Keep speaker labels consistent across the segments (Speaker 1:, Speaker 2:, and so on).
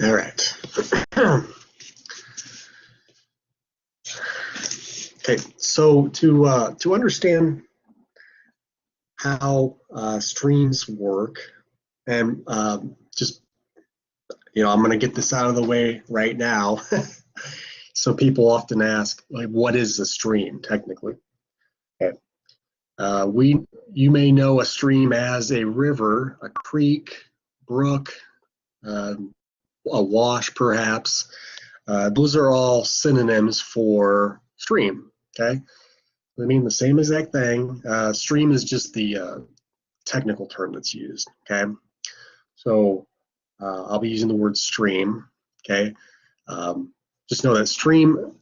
Speaker 1: All right. Okay, so to understand how streams work, and just I'm going to get this out of the way right now. So people often ask, like, what is a stream technically? Okay. You may know a stream as a river, a creek, brook, um, a wash, perhaps. Those are all synonyms for stream. Okay, they mean the same exact thing. Stream is just the technical term that's used. Okay, so I'll be using the word stream. Okay, just know that stream,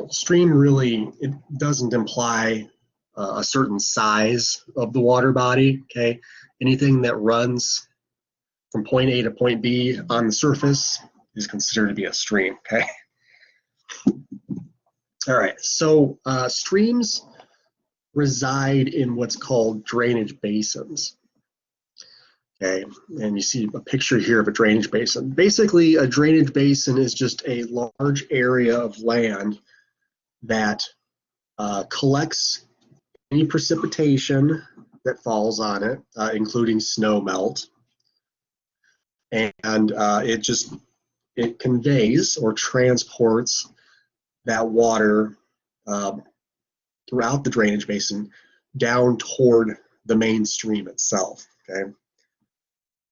Speaker 1: stream really, it doesn't imply a certain size of the water body. Okay, anything that runs from point A to point B on the surface is considered to be a stream. Okay. All right. So streams reside in what's called drainage basins. Okay, and you see a picture here of a drainage basin. Basically, a drainage basin is just a large area of land that collects any precipitation that falls on it, including snow melt, and it conveys or transports that water throughout the drainage basin down toward the main stream itself. Okay,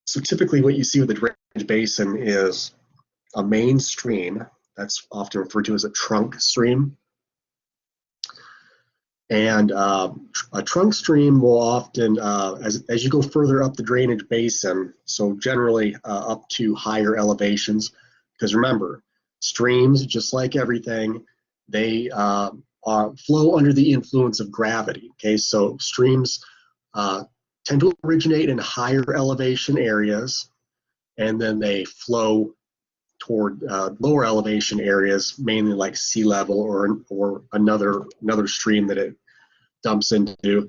Speaker 1: so typically what you see with the drainage basin is a main stream that's often referred to as a trunk stream. And a trunk stream will often, as you go further up the drainage basin, so generally up to higher elevations, because remember, streams, just like everything, they flow under the influence of gravity. Okay, so streams tend to originate in higher elevation areas, and then they flow toward lower elevation areas, mainly like sea level or another stream that it dumps into.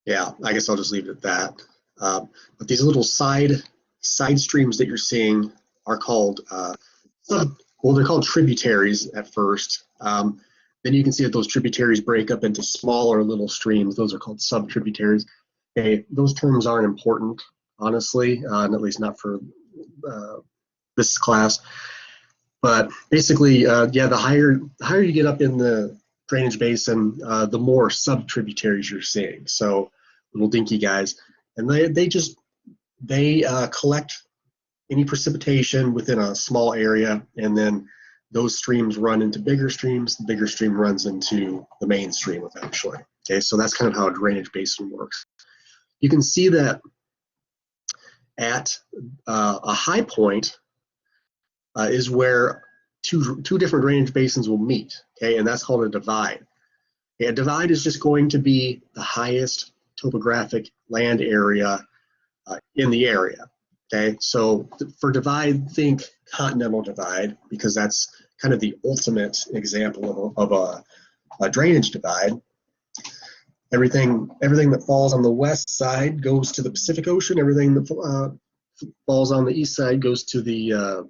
Speaker 1: Yeah, I guess I'll just leave it at that. But these little side streams that you're seeing are called they're called tributaries at first. Then you can see that those tributaries break up into smaller little streams. Those are called sub-tributaries. Okay, those terms aren't important, honestly, and at least not for this class. But basically, yeah, the higher you get up in the drainage basin, the more sub-tributaries you're seeing. So little dinky guys, and they collect any precipitation within a small area, and then those streams run into bigger streams. The bigger stream runs into the main stream eventually. Okay, so that's kind of how a drainage basin works. You can see that at a high point is where two different drainage basins will meet. Okay, and that's called a divide. Okay, a divide is just going to be the highest topographic land area in the area. Okay, so for divide, think continental divide, because that's kind of the ultimate example of a drainage divide. Everything that falls on the west side goes to the Pacific Ocean. Everything that falls on the east side goes to the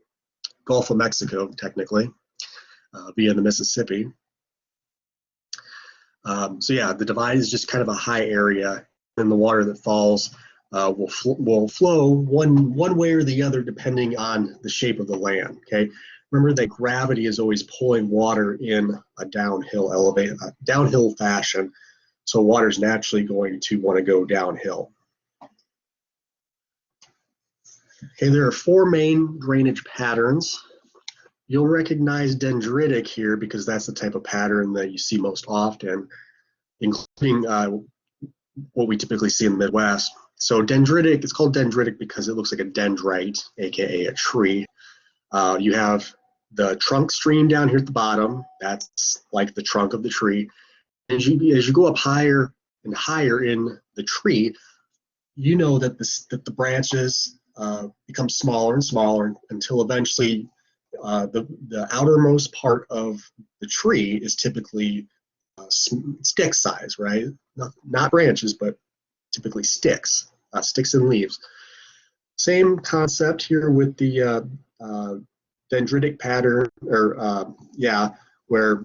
Speaker 1: Gulf of Mexico, technically, via the Mississippi. So yeah, the divide is just kind of a high area, and the water that falls will flow one way or the other depending on the shape of the land. Okay, remember that gravity is always pulling water in a downhill fashion, so water is naturally going to want to go downhill. Okay, there are four main drainage patterns. You'll recognize dendritic here because that's the type of pattern that you see most often, including what we typically see in the Midwest. So dendritic, it's called dendritic because it looks like a dendrite, aka a tree. You have the trunk stream down here at the bottom. That's like the trunk of the tree. As you go up higher and higher in the tree, you know that the branches become smaller and smaller until eventually the outermost part of the tree is typically stick size, right? Not branches, but typically sticks and leaves. Same concept here with the dendritic pattern, or yeah, where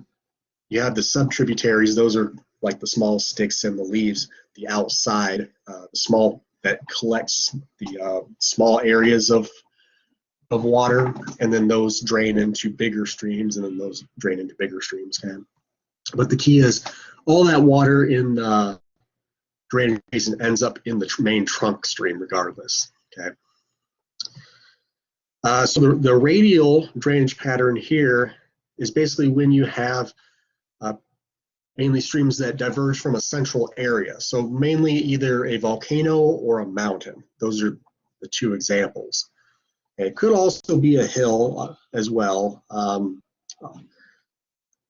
Speaker 1: you have the subtributaries. Those are like the small sticks and the leaves, the outside, the small that collects the small areas of water, and then those drain into bigger streams, and then those drain into bigger streams. Okay? But the key is all that water in the drainage basin ends up in the main trunk stream regardless. Okay. So the radial drainage pattern here is basically when you have mainly streams that diverge from a central area. So mainly either a volcano or a mountain. Those are the two examples. It could also be a hill as well. I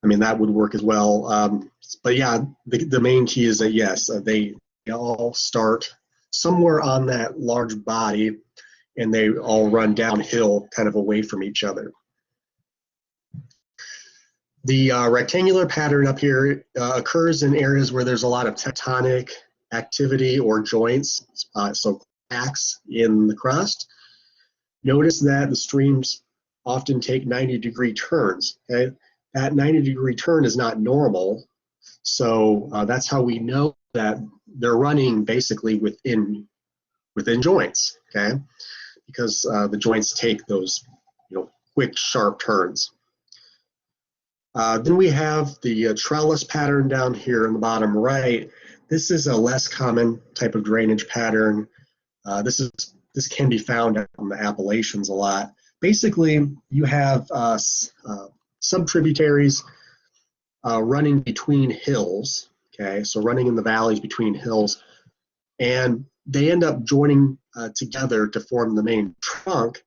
Speaker 1: mean, that would work as well. But yeah, the main key is that yes, they all start somewhere on that large body, and they all run downhill kind of away from each other. The rectangular pattern up here occurs in areas where there's a lot of tectonic activity or joints, so cracks in the crust. Notice that the streams often take 90-degree turns. Okay? That 90-degree turn is not normal, so that's how we know that they're running basically within joints. Okay, because the joints take those quick, sharp turns. Then we have the trellis pattern down here in the bottom right. This is a less common type of drainage pattern. This can be found on the Appalachians a lot. Basically, you have subtributaries running between hills. Okay, so running in the valleys between hills, and they end up joining together to form the main trunk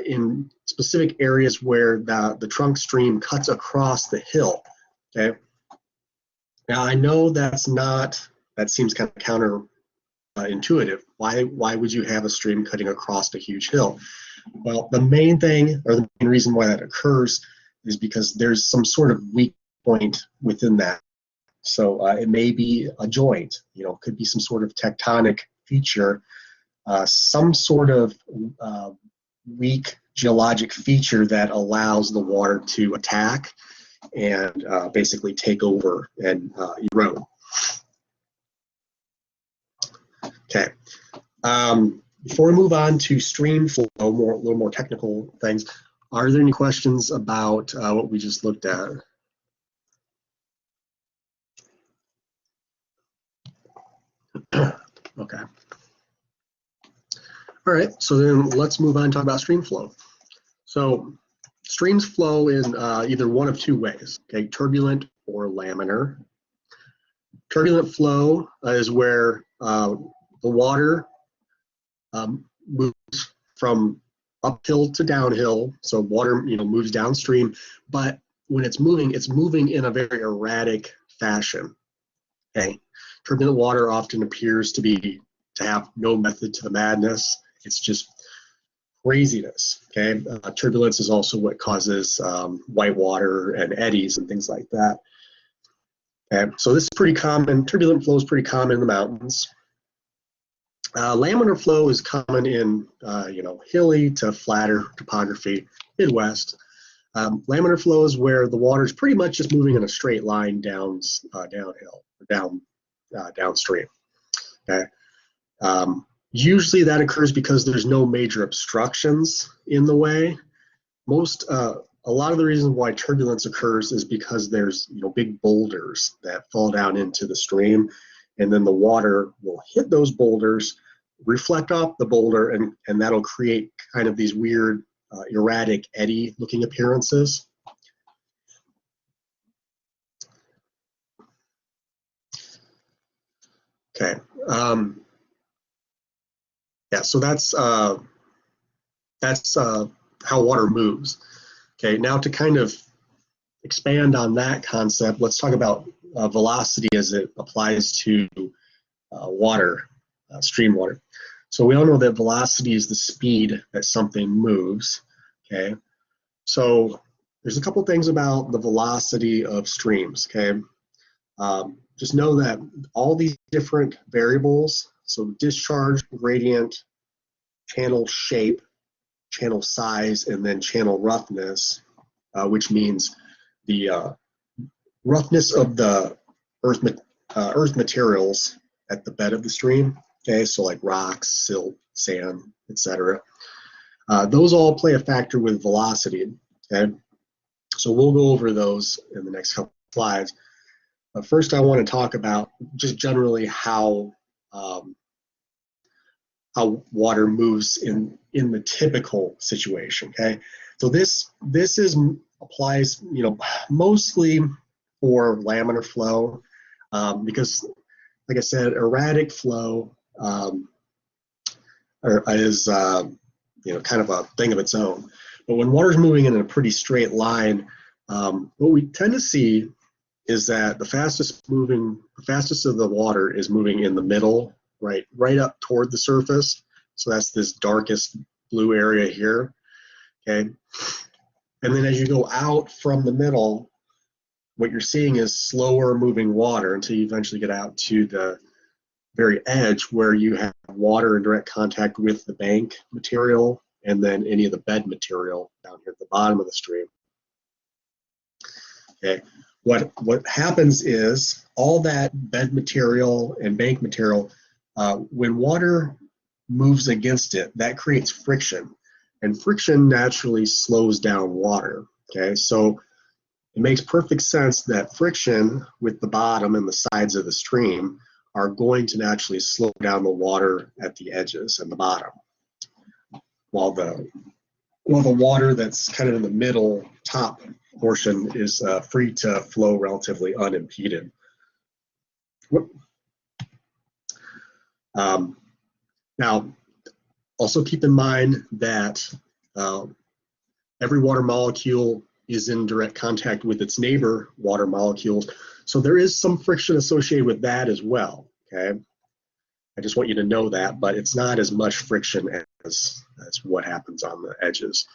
Speaker 1: in specific areas where the trunk stream cuts across the hill. Okay. Now I know that seems kind of counterintuitive. Why would you have a stream cutting across a huge hill? Well, the main thing, or the main reason why that occurs, is because there's some sort of weak point within that. So it may be a joint, could be some sort of tectonic feature, some sort of weak geologic feature that allows the water to attack and basically take over and erode. Okay. Before we move on to stream flow, a little more technical things, are there any questions about what we just looked at? Okay. All right, so then let's move on and talk about stream flow. So streams flow in either one of two ways, okay, turbulent or laminar. Turbulent flow is where the water moves from uphill to downhill, so water moves downstream, but when it's moving in a very erratic fashion. Okay, turbulent water often appears to have no method to the madness. It's just craziness. Okay, turbulence is also what causes white water and eddies and things like that. Okay, so this is pretty common. Turbulent flow is pretty common in the mountains. Laminar flow is common in hilly to flatter topography, Midwest. Laminar flow is where the water is pretty much just moving in a straight line downhill, downstream. Okay. Usually that occurs because there's no major obstructions in the way. A lot of the reasons why turbulence occurs is because there's big boulders that fall down into the stream, and then the water will hit those boulders, reflect off the boulder, and that'll create kind of these weird erratic eddy looking appearances. Okay. Yeah, so that's how water moves. Okay, now to kind of expand on that concept, let's talk about velocity as it applies to water, stream water. So we all know that velocity is the speed that something moves. Okay, so there's a couple things about the velocity of streams. Okay, just know that all these different variables, so discharge, gradient, channel shape, channel size, and then channel roughness, which means the roughness of the earth materials at the bed of the stream. Okay, so like rocks, silt, sand, etc. Those all play a factor with velocity. Okay, so we'll go over those in the next couple of slides. But first, I want to talk about just generally how water moves in the typical situation. Okay, so this applies, mostly for laminar flow, because, like I said, erratic flow is kind of a thing of its own. But when water's moving in a pretty straight line, what we tend to see is that the fastest of the water is moving in the middle, right up toward the surface. So that's this darkest blue area here. Okay, and then as you go out from the middle, what you're seeing is slower moving water until you eventually get out to the very edge where you have water in direct contact with the bank material and then any of the bed material down here at the bottom of the stream. Okay, what happens is all that bed material and bank material, when water moves against it, that creates friction, and friction naturally slows down water. Okay, so it makes perfect sense that friction with the bottom and the sides of the stream are going to naturally slow down the water at the edges and the bottom, while the water that's kind of in the middle top portion is free to flow relatively unimpeded. Now, also keep in mind that every water molecule is in direct contact with its neighbor water molecules, so there is some friction associated with that as well. Okay, I just want you to know that, but it's not as much friction as what happens on the edges.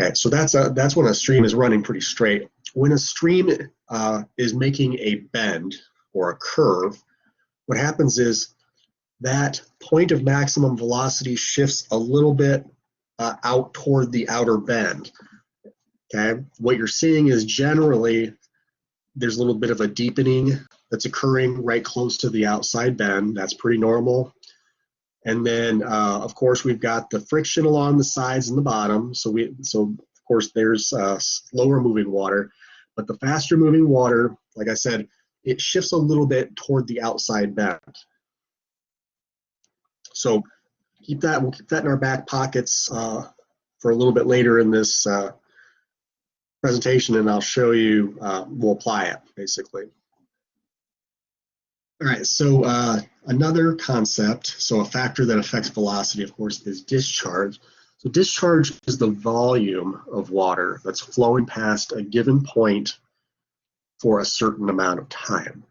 Speaker 1: Okay, so that's when a stream is running pretty straight. When a stream is making a bend or a curve, what happens is that point of maximum velocity shifts a little bit out toward the outer bend. Okay, what you're seeing is generally there's a little bit of a deepening that's occurring right close to the outside bend. That's pretty normal. And then, of course, we've got the friction along the sides and the bottom. So of course, there's slower moving water, but the faster moving water, like I said, it shifts a little bit toward the outside bend. So we'll keep that in our back pockets for a little bit later in this presentation, and I'll show you, we'll apply it basically. All right, so another concept, so a factor that affects velocity, of course, is discharge. So discharge is the volume of water that's flowing past a given point for a certain amount of time.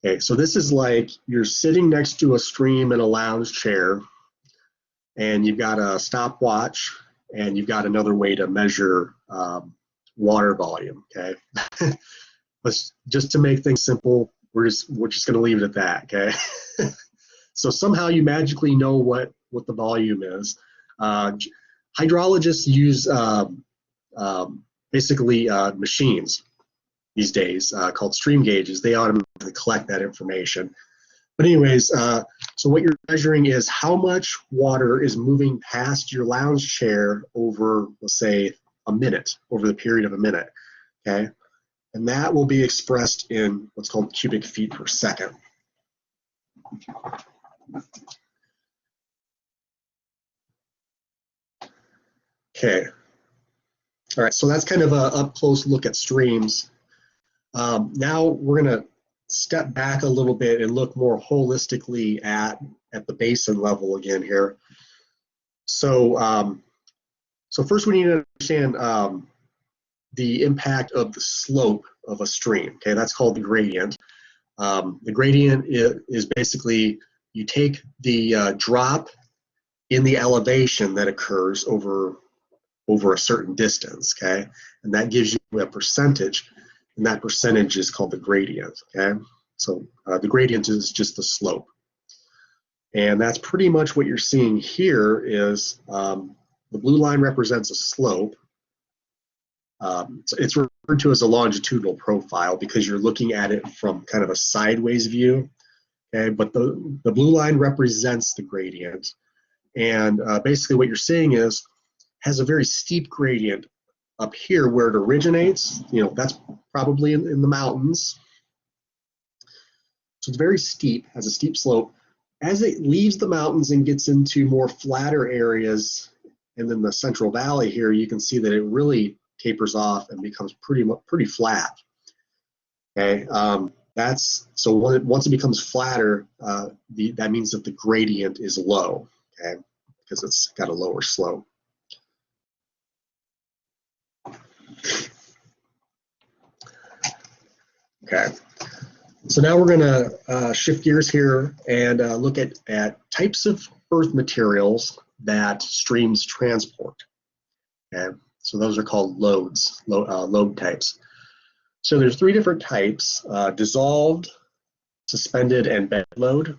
Speaker 1: Okay, so this is like you're sitting next to a stream in a lounge chair, and you've got a stopwatch, and you've got another way to measure water volume. Okay, but just to make things simple, we're just going to leave it at that. Okay, so somehow you magically know what the volume is. Hydrologists use basically machines these days called stream gauges. They automatically collect that information. But anyways, so what you're measuring is how much water is moving past your lounge chair over, let's say, a minute, over the period of a minute. Okay, and that will be expressed in what's called cubic feet per second. Okay, all right, so that's kind of a up-close look at streams. Now we're going to step back a little bit and look more holistically at the basin level again here. So, so first we need to understand the impact of the slope of a stream. Okay, that's called the gradient. The gradient is basically you take the drop in the elevation that occurs over a certain distance. Okay, and that gives you a percentage, and that percentage is called the gradient. Okay, so the gradient is just the slope. And that's pretty much what you're seeing here is the blue line represents a slope. It's referred to as a longitudinal profile because you're looking at it from kind of a sideways view. Okay, but the blue line represents the gradient. And basically what you're seeing is has a very steep gradient up here where it originates. You know, that's probably in the mountains. So it's very steep, has a steep slope. As it leaves the mountains and gets into more flatter areas, and then the Central Valley here, you can see that it really tapers off and becomes pretty flat. Okay, so once it becomes flatter, that means that the gradient is low. Okay, because it's got a lower slope. Okay, so now we're going to shift gears here and look at types of earth materials that streams transport. Okay, so those are called loads, load types. So there's 3 different types: dissolved, suspended, and bed load.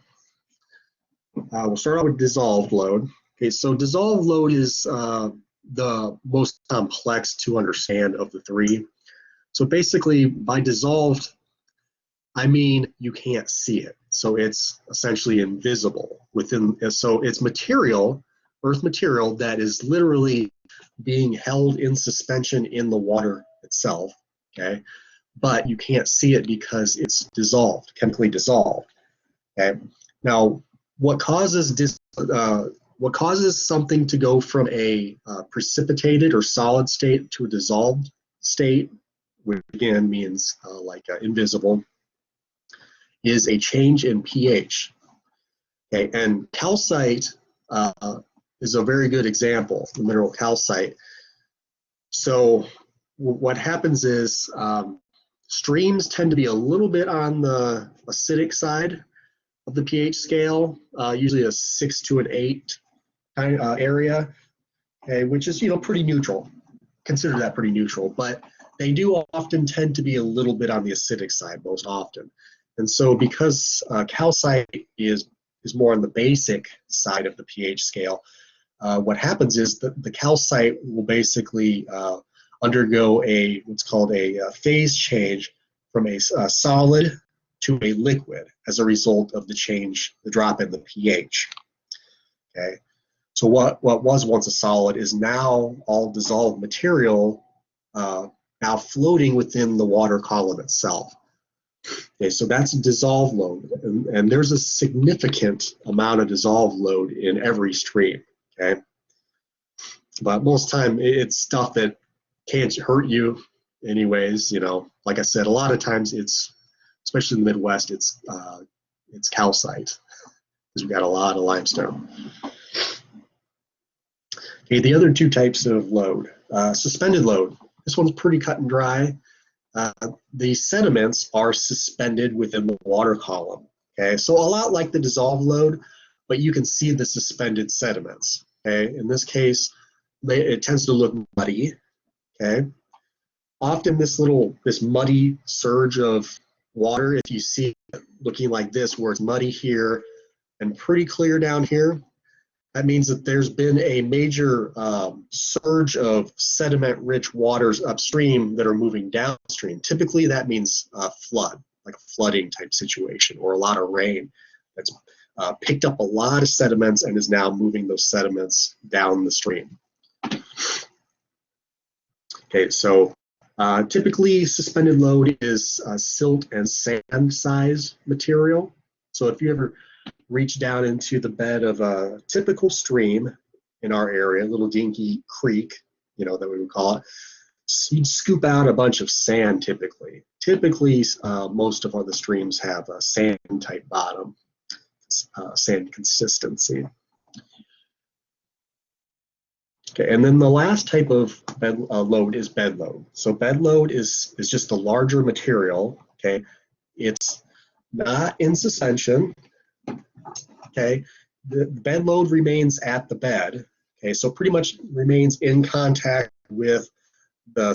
Speaker 1: We'll start out with dissolved load. Okay, so dissolved load is the most complex to understand of the 3. So basically, by dissolved, I mean you can't see it. So it's essentially invisible so it's material, earth material, that is literally being held in suspension in the water itself. Okay, but you can't see it because it's dissolved, chemically dissolved. Okay, now what causes something to go from a precipitated or solid state to a dissolved state, which again means invisible, is a change in pH. Okay, and calcite is a very good example, the mineral calcite. So what happens is streams tend to be a little bit on the acidic side of the pH scale, usually a 6 to an 8 area, okay, which is pretty neutral. Consider that pretty neutral, but they do often tend to be a little bit on the acidic side most often. And so because calcite is more on the basic side of the pH scale, what happens is that the calcite will basically undergo what's called a phase change from a solid to a liquid as a result of the drop in the pH. Okay, so what was once a solid is now all dissolved material now floating within the water column itself. Okay, so that's a dissolved load, and there's a significant amount of dissolved load in every stream. Okay, but most time it's stuff that can't hurt you, anyways. Like I said, a lot of times especially in the Midwest, it's calcite because we've got a lot of limestone. Okay, the other 2 types of load, suspended load. This one's pretty cut and dry. The sediments are suspended within the water column. Okay, so a lot like the dissolved load, but you can see the suspended sediments. Okay, in this case, it tends to look muddy. Okay, often this muddy surge of water, if you see it looking like this, where it's muddy here and pretty clear down here, that means that there's been a major surge of sediment-rich waters upstream that are moving downstream. Typically, that means flood, like a flooding type situation, or a lot of rain that's picked up a lot of sediments and is now moving those sediments down the stream. Okay, so typically suspended load is silt and sand size material. So if you ever reach down into the bed of a typical stream in our area, a little dinky creek, that we would call it, you'd scoop out a bunch of sand typically. Typically, most of the streams have a sand type bottom, sand consistency. Okay, and then the last type of load is bed load. So bed load is just a larger material. Okay, it's not in suspension. Okay, the bed load remains at the bed. Okay, so pretty much remains in contact with the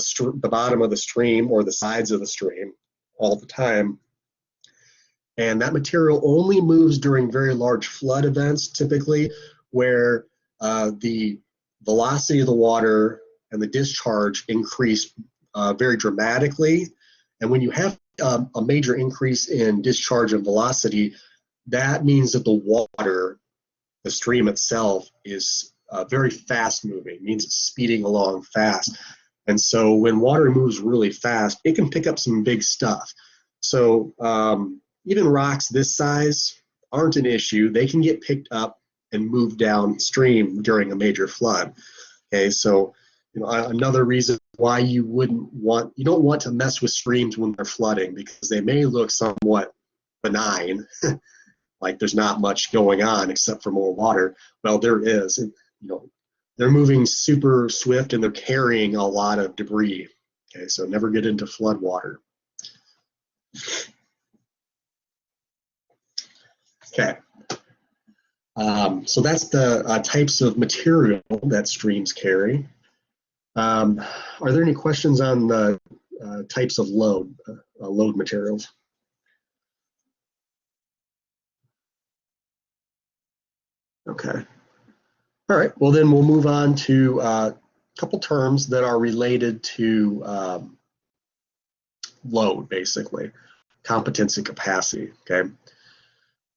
Speaker 1: bottom of the stream or the sides of the stream all the time. And that material only moves during very large flood events, typically, where the velocity of the water and the discharge increase very dramatically. And when you have a major increase in discharge and velocity, that means that the water, the stream itself, is very fast moving, means it's speeding along fast. And so when water moves really fast, it can pick up some big stuff. So even rocks this size aren't an issue. They can get picked up and moved downstream during a major flood. Okay, so another reason why you don't want to mess with streams when they're flooding, because they may look somewhat benign, like there's not much going on except for more water. Well, there is. They're moving super swift and they're carrying a lot of debris. Okay, so never get into flood water. Okay, so that's the types of material that streams carry. Are there any questions on the types of load materials? Okay. All right, well then we'll move on to a couple terms that are related to load, basically, competence and capacity, okay?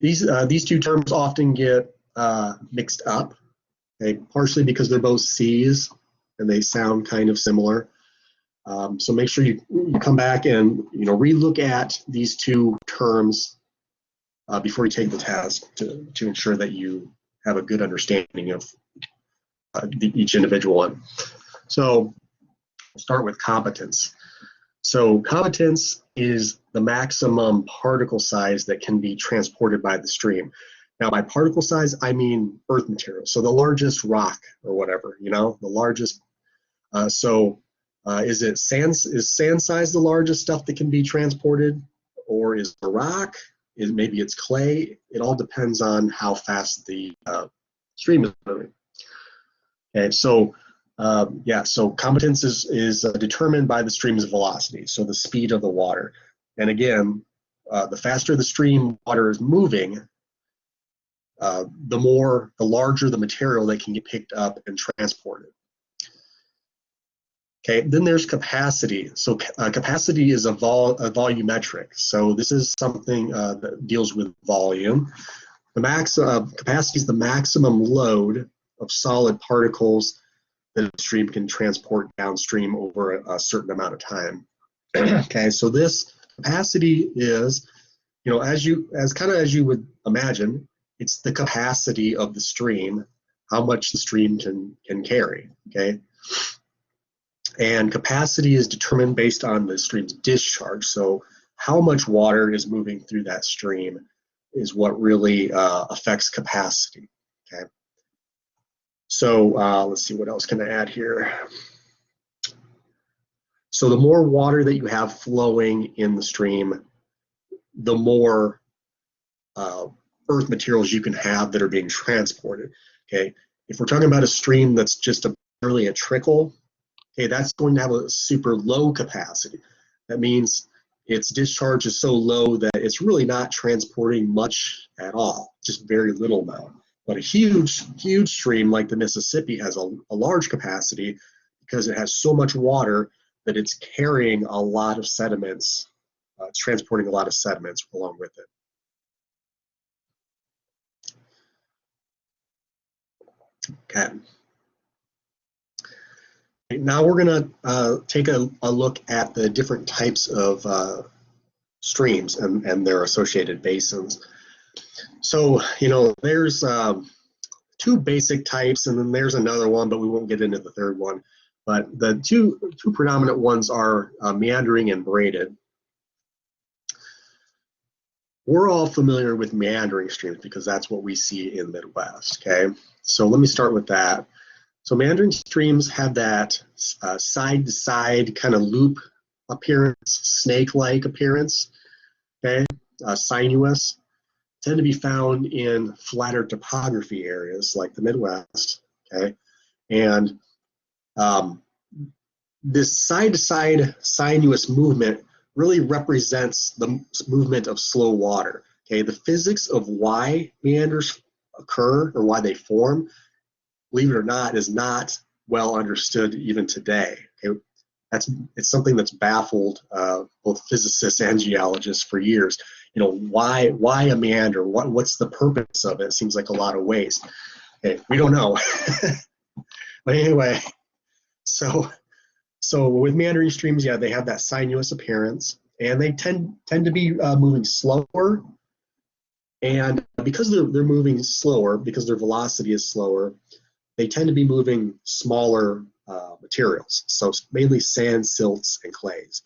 Speaker 1: These two terms often get mixed up, okay? Partially because they're both C's and they sound kind of similar. So make sure you come back and relook at these two terms before you take the test to ensure that you have a good understanding of each individual one. So we'll start with competence. So competence is the maximum particle size that can be transported by the stream. Now by particle size, I mean earth material. So the largest rock or whatever, the largest. Is sand size the largest stuff that can be transported, or is the rock? Maybe it's clay. It all depends on how fast the stream is moving. Okay, so so competence is determined by the stream's velocity, so the speed of the water. And again, the faster the stream water is moving, the larger the material that can get picked up and transported. Okay, then there's capacity. So capacity is a volumetric. So this is something that deals with volume. The capacity is the maximum load of solid particles that a stream can transport downstream over a certain amount of time. Okay, so this capacity is, as you would imagine, it's the capacity of the stream, how much the stream can carry. Okay. And capacity is determined based on the stream's discharge. So how much water is moving through that stream is what really affects capacity. Okay. So let's see, what else can I add here? So the more water that you have flowing in the stream, the more earth materials you can have that are being transported. Okay. If we're talking about a stream that's just barely a trickle, okay, that's going to have a super low capacity. That means its discharge is so low that it's really not transporting much at all, just very little amount. But a huge stream like the Mississippi has a large capacity because it has so much water that it's carrying a lot of sediments, it's transporting a lot of sediments along with it. Okay. Now we're going to take a look at the different types of streams and their associated basins. So, there's two basic types, and then there's another one, but we won't get into the third one. But the two predominant ones are meandering and braided. We're all familiar with meandering streams because that's what we see in the Midwest, okay? So let me start with that. So meandering streams have that side-to-side kind of loop appearance, snake-like appearance, okay, sinuous, tend to be found in flatter topography areas like the Midwest, okay, and this side-to-side sinuous movement really represents the movement of slow water. Okay, the physics of why meanders occur or why they form, believe it or not, is not well understood even today. Okay, it's something that's baffled both physicists and geologists for years. You know, why a meander? What's the purpose of it? It seems like a lot of waste. Okay, we don't know. But anyway, so with meandering streams, yeah, they have that sinuous appearance, and they tend to be moving slower. And because they're moving slower, because their velocity is slower, they tend to be moving smaller materials. So mainly sand, silts, and clays.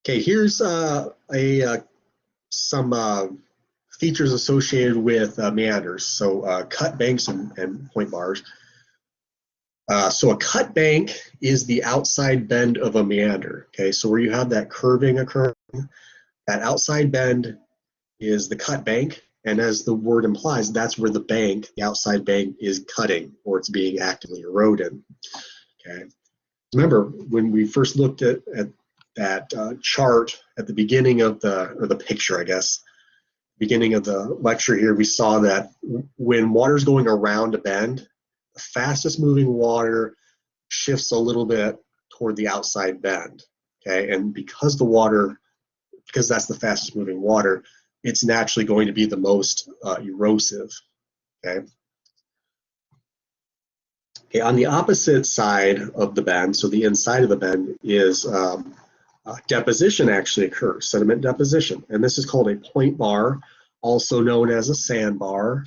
Speaker 1: Okay, here's some features associated with meanders. So cut banks and point bars. So a cut bank is the outside bend of a meander. Okay, so where you have that curving occurring, that outside bend is the cut bank, and as the word implies, that's where the outside bank, is cutting, or it's being actively eroded. Okay. Remember when we first looked at that chart at the beginning of the picture, I guess, beginning of the lecture here, we saw that when water's going around a bend, the fastest moving water shifts a little bit toward the outside bend. Okay, and because that's the fastest moving water, it's naturally going to be the most erosive. Okay. Okay, on the opposite side of the bend, so the inside of the bend, is deposition actually occurs, sediment deposition, and this is called a point bar, also known as a sandbar.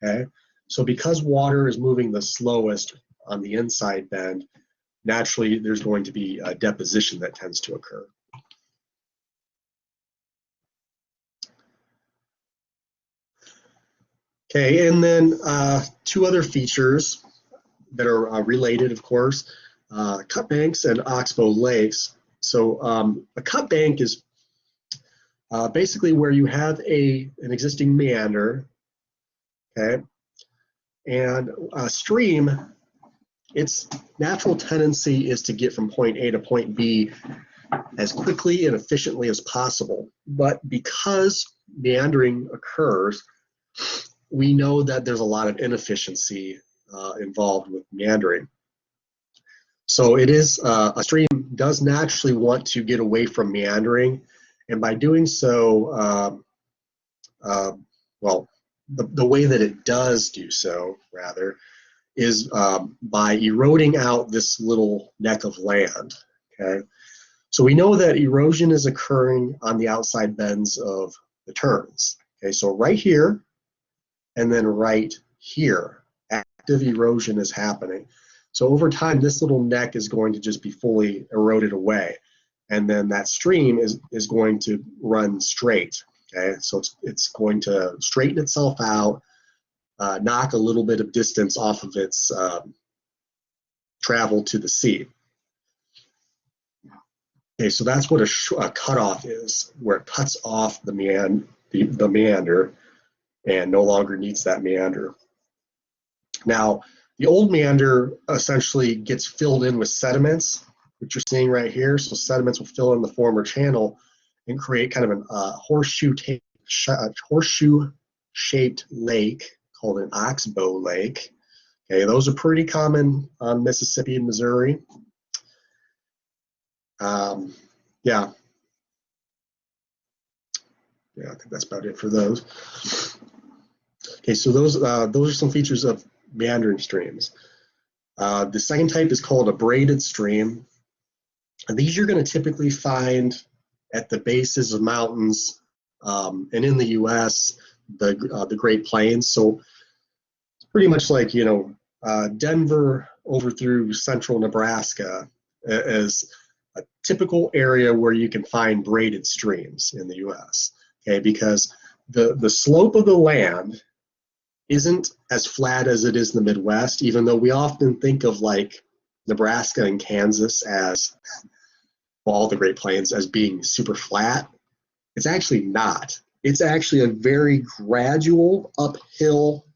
Speaker 1: Okay, so because water is moving the slowest on the inside bend, naturally there's going to be a deposition that tends to occur. Okay, and then two other features that are related, of course, cut banks and oxbow lakes. So a cut bank is basically where you have an existing meander, okay, and a stream, its natural tendency is to get from point A to point B as quickly and efficiently as possible. But because meandering occurs, we know that there's a lot of inefficiency involved with meandering. So it is a stream does naturally want to get away from meandering, and by doing so, well, the way that it does do so, rather, is by eroding out this little neck of land. Okay, so we know that erosion is occurring on the outside bends of the turns. Okay, so right here, and then right here, active erosion is happening. So over time, this little neck is going to just be fully eroded away, and then that stream is going to run straight. Okay, so it's going to straighten itself out, knock a little bit of distance off of its travel to the sea. Okay, so that's what a cutoff is, where it cuts off the meander and no longer needs that meander. Now, the old meander essentially gets filled in with sediments, which you're seeing right here. So sediments will fill in the former channel and create kind of a horseshoe-shaped lake called an oxbow lake. Okay, those are pretty common on Mississippi and Missouri. Yeah, I think that's about it for those. Okay, so those are some features of meandering streams. The second type is called a braided stream. And these you're going to typically find at the bases of mountains, and in the U.S., the Great Plains. So it's pretty much like, you know, Denver over through central Nebraska as a typical area where you can find braided streams in the U.S. Okay, because the slope of the land isn't as flat as it is in the Midwest, even though we often think of like Nebraska and Kansas as, well, all the Great Plains as being super flat. It's actually not. It's actually a very gradual uphill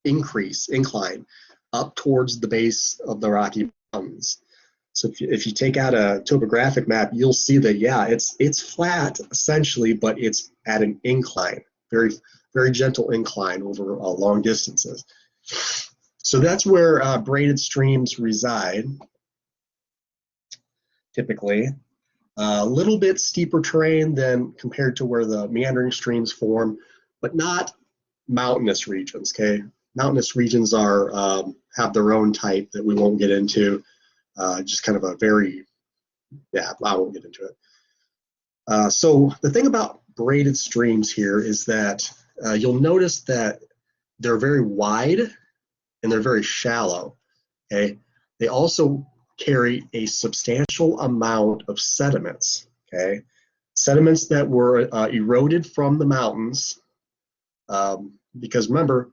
Speaker 1: incline up towards the base of the Rocky Mountains. So if you take out a topographic map, you'll see that, yeah, it's flat essentially, but it's at an incline, very gentle incline over long distances. So that's where braided streams reside, typically. A little bit steeper terrain than compared to where the meandering streams form, but not mountainous regions, okay? Mountainous regions are have their own type that we won't get into. Just kind of a very, yeah, I won't get into it. So the thing about braided streams here is that you'll notice that they're very wide and they're very shallow, okay? They also carry a substantial amount of sediments, okay? Sediments that were eroded from the mountains, because remember,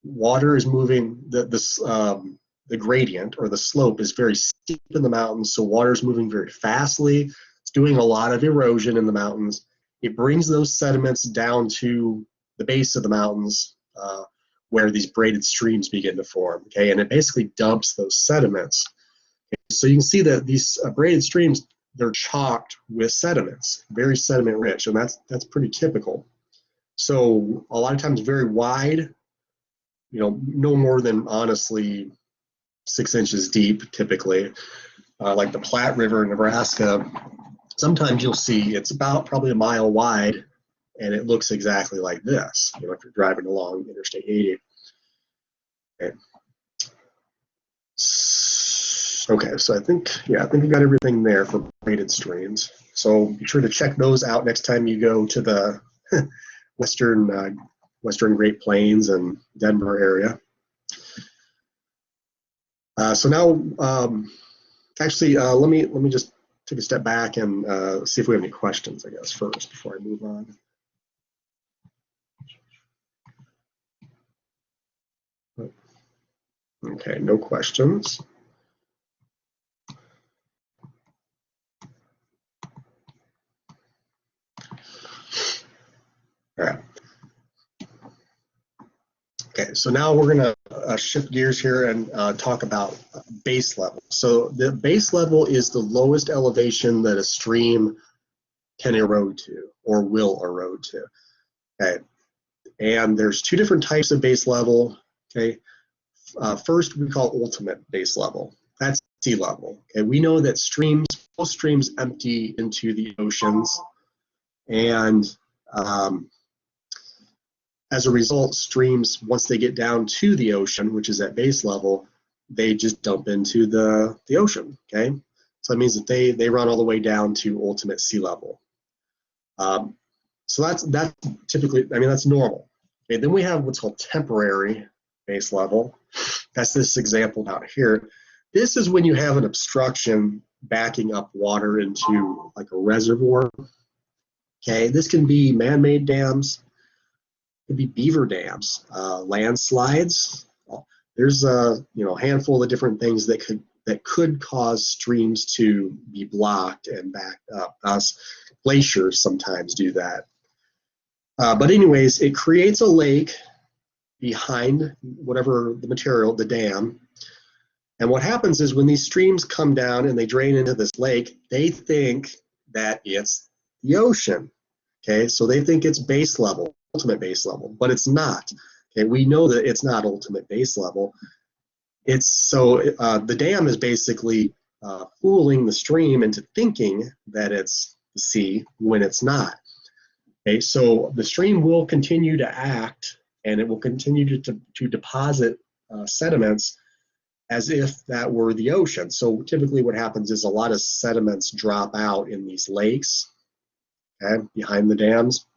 Speaker 1: water is moving, the gradient or the slope is very steep in the mountains, so water is moving very fastly. It's doing a lot of erosion in the mountains. It brings those sediments down to the base of the mountains where these braided streams begin to form, okay? And it basically dumps those sediments. Okay? So you can see that these braided streams, they're chocked with sediments, very sediment rich, and that's pretty typical. So a lot of times very wide, no more than honestly 6 inches deep typically. Like the Platte River in Nebraska, sometimes you'll see it's about probably a mile wide and it looks exactly like this, if you're driving along Interstate 80. Okay. Okay, so I think we got everything there for braided streams. So be sure to check those out next time you go to the Western Great Plains and Denver area. So now, actually, let me just take a step back and see if we have any questions, I guess, first before I move on. Okay, no questions. All right. Okay, so now we're going to shift gears here and talk about base level. So the base level is the lowest elevation that a stream can erode to or will erode to. Okay, and there's two different types of base level. Okay, first we call ultimate base level. That's sea level. Okay, we know that most streams empty into the oceans, and as a result, streams, once they get down to the ocean, which is at base level, they just dump into the ocean, okay? So that means that they run all the way down to ultimate sea level. So that's typically, that's normal. Okay, then we have what's called temporary base level. That's this example down here. This is when you have an obstruction backing up water into like a reservoir. Okay, this can be man-made dams, could be beaver dams, landslides. There's a handful of different things that could cause streams to be blocked and backed up. Glaciers sometimes do that. But anyways, it creates a lake behind whatever the material, the dam. And what happens is when these streams come down and they drain into this lake, they think that it's the ocean. Okay, so they think it's base level, ultimate base level, but it's not. Okay, we know that it's not ultimate base level. The dam is basically fooling the stream into thinking that it's the sea when it's not. Okay, so the stream will continue to act and it will continue to deposit sediments as if that were the ocean. So typically what happens is a lot of sediments drop out in these lakes, okay, behind the dams.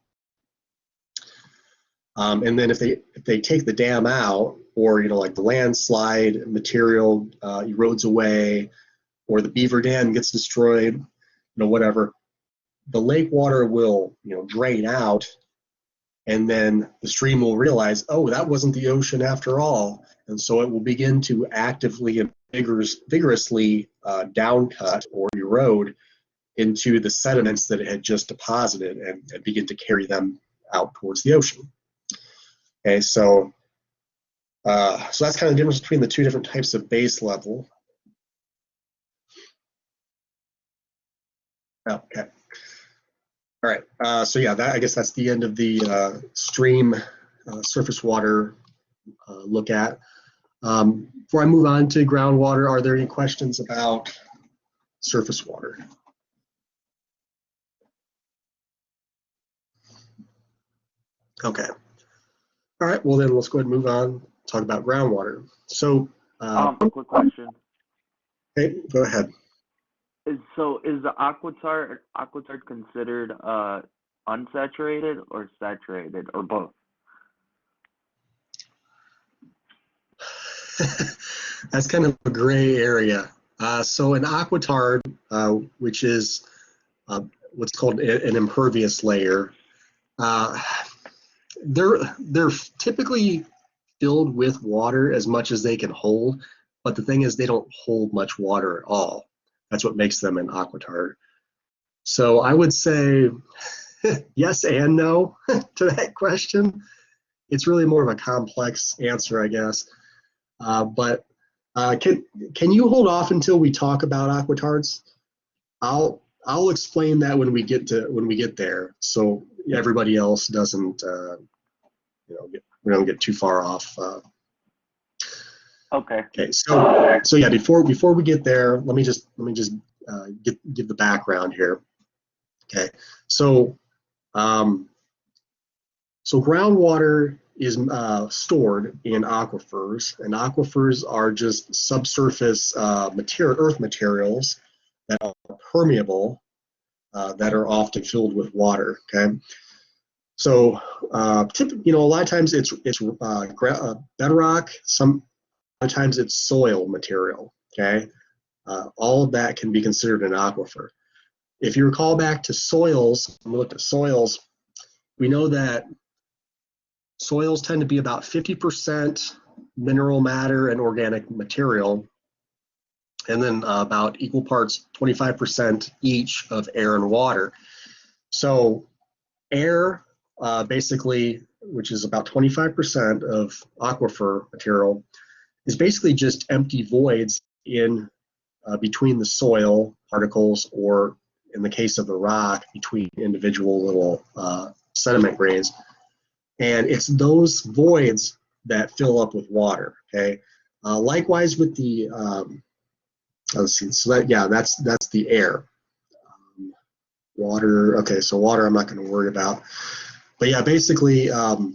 Speaker 1: And then if they take the dam out, or like the landslide material erodes away, or the beaver dam gets destroyed, whatever, the lake water will drain out, and then the stream will realize, oh, that wasn't the ocean after all, and so it will begin to actively and vigorously downcut or erode into the sediments that it had just deposited and begin to carry them out towards the ocean. Okay, so that's kind of the difference between the two different types of base level. Oh, okay. All right. So yeah, I guess that's the end of the stream surface water look at. Before I move on to groundwater, are there any questions about surface water? Okay. All right. Well, then let's go ahead and move on. Talk about groundwater. So,
Speaker 2: Quick question.
Speaker 1: okay, go ahead.
Speaker 2: Is the aquitard considered unsaturated or saturated or both?
Speaker 1: That's kind of a gray area. So an aquitard, which is what's called an impervious layer, they're typically filled with water as much as they can hold, but the thing is they don't hold much water at all. That's what makes them an aquitard. So I would say yes and no to that question. It's really more of a complex answer, I guess. But can you hold off until we talk about aquitards? I'll explain that when we get there, so everybody else doesn't we don't get too far off.
Speaker 2: Okay.
Speaker 1: Okay. So yeah, before we get there, let me just give the background here. Okay. So groundwater is stored in aquifers, and aquifers are just subsurface earth materials that are permeable, that are often filled with water. Okay, so a lot of times it's bedrock. A lot of times it's soil material. Okay, all of that can be considered an aquifer. If you recall back to soils, when we looked at soils, we know that soils tend to be about 50% mineral matter and organic material, and then about equal parts, 25% each of air and water. So air, basically, which is about 25% of aquifer material, is basically just empty voids in between the soil particles, or in the case of the rock, between individual little sediment grains. And it's those voids that fill up with water. Okay. Likewise with the let's see. So that's the air. Water. Okay. So water, I'm not going to worry about. But yeah, basically, the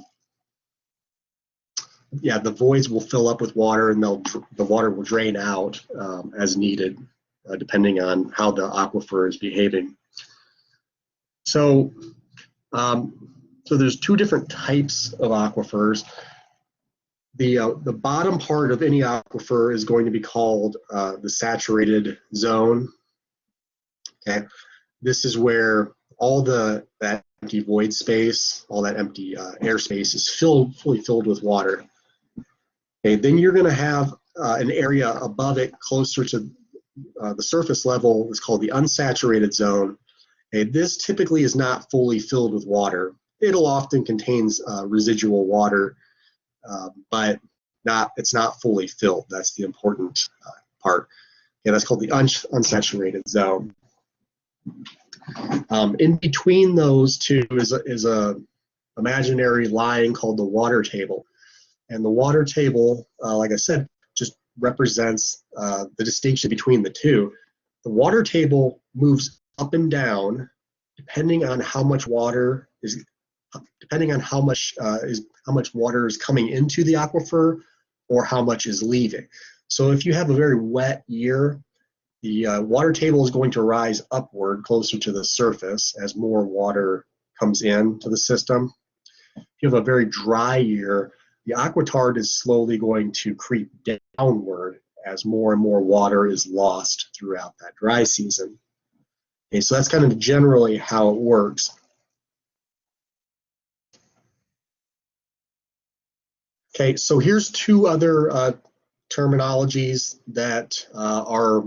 Speaker 1: voids will fill up with water, and the water will drain out as needed, depending on how the aquifer is behaving. So. So there's two different types of aquifers. The bottom part of any aquifer is going to be called the saturated zone. Okay, this is where all that empty void space, all that empty airspace is fully filled with water. Okay, then you're going to have an area above it, closer to the surface level, is called the unsaturated zone. Okay, this typically is not fully filled with water. It'll often contains residual water, but it's not fully filled. That's the important part. Yeah, that's called the unsaturated zone. In between those two is a imaginary line called the water table, and the water table, like I said, just represents the distinction between the two. The water table moves up and down depending on how much water is water is coming into the aquifer, or how much is leaving. So if you have a very wet year, the water table is going to rise upward closer to the surface as more water comes into the system. If you have a very dry year, the aquitard is slowly going to creep downward as more and more water is lost throughout that dry season. Okay, so that's kind of generally how it works. Okay, so here's two other terminologies that are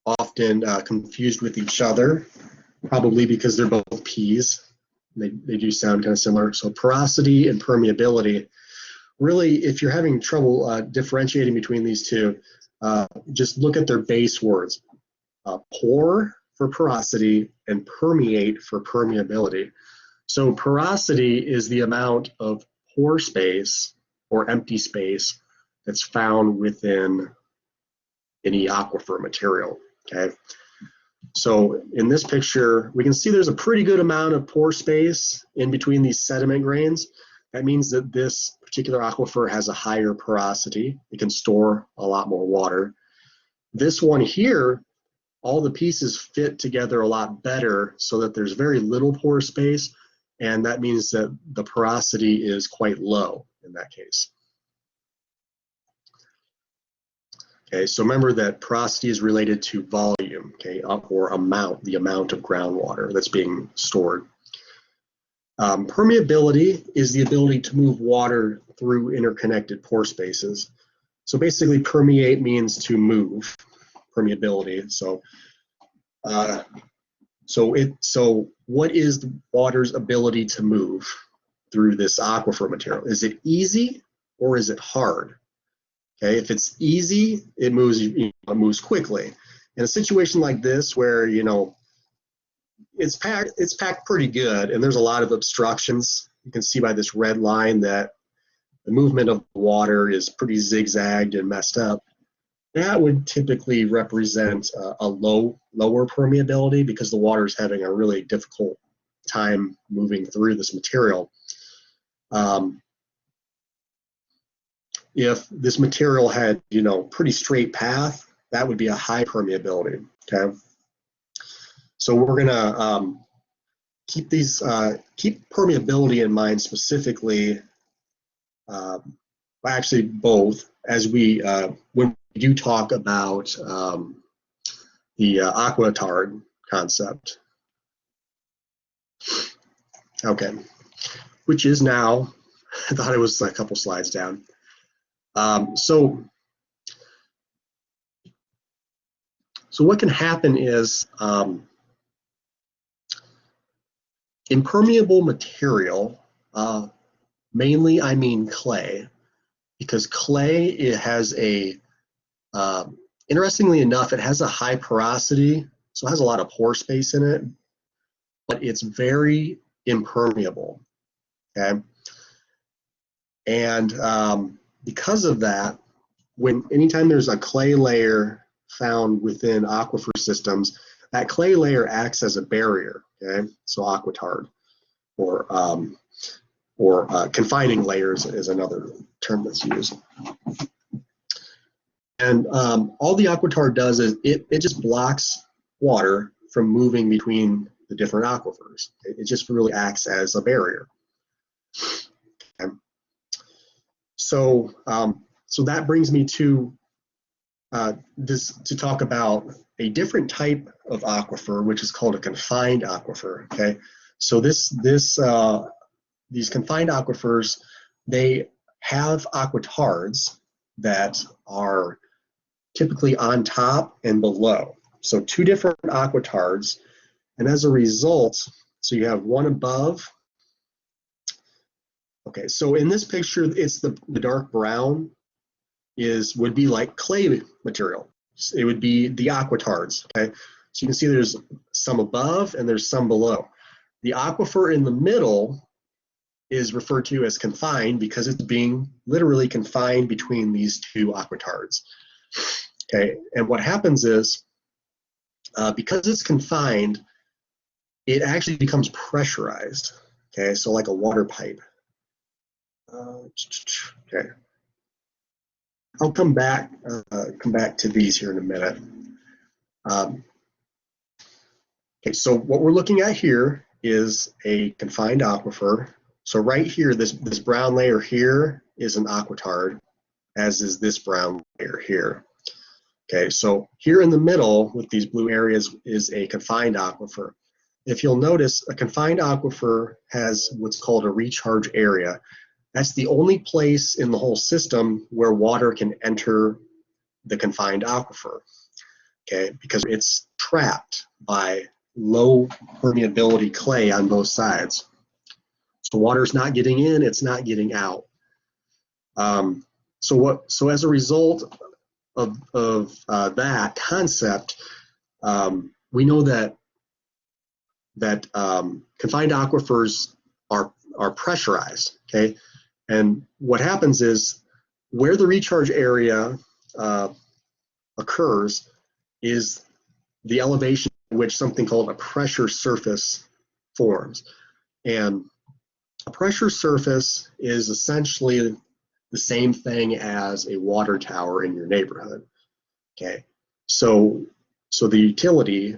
Speaker 1: often confused with each other, probably because they're both P's. They do sound kind of similar. So porosity and permeability. Really, if you're having trouble differentiating between these two, just look at their base words. Pore for porosity and permeate for permeability. So porosity is the amount of pore space or empty space that's found within any aquifer material, okay? So in this picture, we can see there's a pretty good amount of pore space in between these sediment grains. That means that this particular aquifer has a higher porosity. It can store a lot more water. This one here, all the pieces fit together a lot better so that there's very little pore space, and that means that the porosity is quite low in that case. Okay, so remember that porosity is related to volume, okay, or amount, the amount of groundwater that's being stored. Permeability is the ability to move water through interconnected pore spaces. So basically permeate means to move, permeability. So what is the water's ability to move through this aquifer material? Is it easy or is it hard? Okay, if it's easy, it moves quickly. In a situation like this where, you know, it's packed pretty good and there's a lot of obstructions, you can see by this red line that the movement of water is pretty zigzagged and messed up. That would typically represent a lower permeability because the water is having a really difficult time moving through this material. If this material had, you know, pretty straight path, that would be a high permeability, okay? So we're gonna keep permeability in mind specifically, actually both, as we, when we do talk about the aquitard concept. Okay, which is now, I thought it was a couple slides down. So what can happen is impermeable material, mainly I mean clay, because clay, it has a, interestingly enough, it has a high porosity, so it has a lot of pore space in it, but it's very impermeable, okay? And because of that, anytime there's a clay layer found within aquifer systems, that clay layer acts as a barrier, okay? So aquitard, or confining layers is another term that's used. And all the aquitard does is it just blocks water from moving between the different aquifers. It just really acts as a barrier. Okay. So that brings me to to talk about a different type of aquifer, which is called a confined aquifer. Okay, so these confined aquifers, they have aquitards that are typically on top and below. So two different aquitards, and as a result, so you have one above. Okay, so in this picture, it's the dark brown would be like clay material. It would be the aquitards, okay? So you can see there's some above and there's some below. The aquifer in the middle is referred to as confined because it's being literally confined between these two aquitards. Okay, and what happens is, because it's confined, it actually becomes pressurized, okay? So like a water pipe. Okay. I'll come back to these here in a minute. Okay, so what we're looking at here is a confined aquifer. So right here, this brown layer here is an aquitard, as is this brown layer here. Okay, so here in the middle with these blue areas is a confined aquifer. If you'll notice, a confined aquifer has what's called a recharge area. That's the only place in the whole system where water can enter the confined aquifer, okay, because it's trapped by low permeability clay on both sides. So water's not getting in, it's not getting out. So as a result of that concept, we know that confined aquifers are pressurized, okay? And what happens is where the recharge area occurs is the elevation at which something called a pressure surface forms. And a pressure surface is essentially the same thing as a water tower in your neighborhood, okay? So the utility,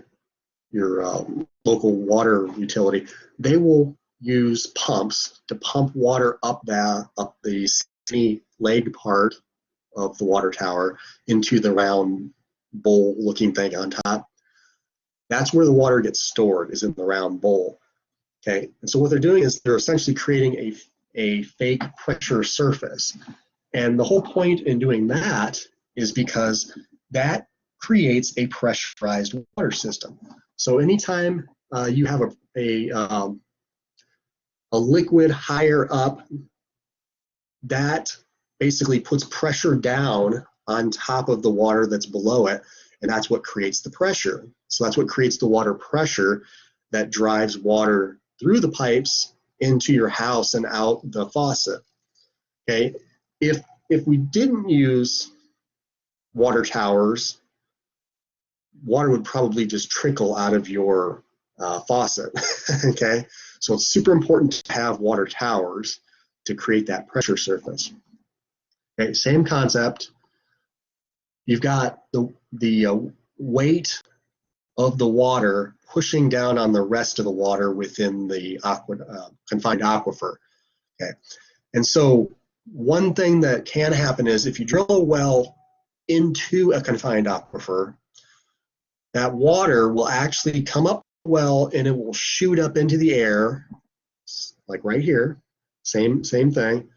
Speaker 1: your local water utility, they will use pumps to pump water up the skinny leg part of the water tower into the round bowl looking thing on top. That's where the water gets stored, is in the round bowl. Okay, and so what they're doing is they're essentially creating a fake pressure surface. And the whole point in doing that is because that creates a pressurized water system. So anytime you have a liquid higher up, that basically puts pressure down on top of the water that's below it, and that's what creates the pressure. So that's what creates the water pressure that drives water through the pipes into your house and out the faucet. Okay, if we didn't use water towers, water would probably just trickle out of your faucet. Okay, so it's super important to have water towers to create that pressure surface. Okay, same concept. You've got the weight of the water pushing down on the rest of the water within the confined aquifer. Okay, and so one thing that can happen is if you drill a well into a confined aquifer, that water will actually come up the well and it will shoot up into the air, like right here. Same thing.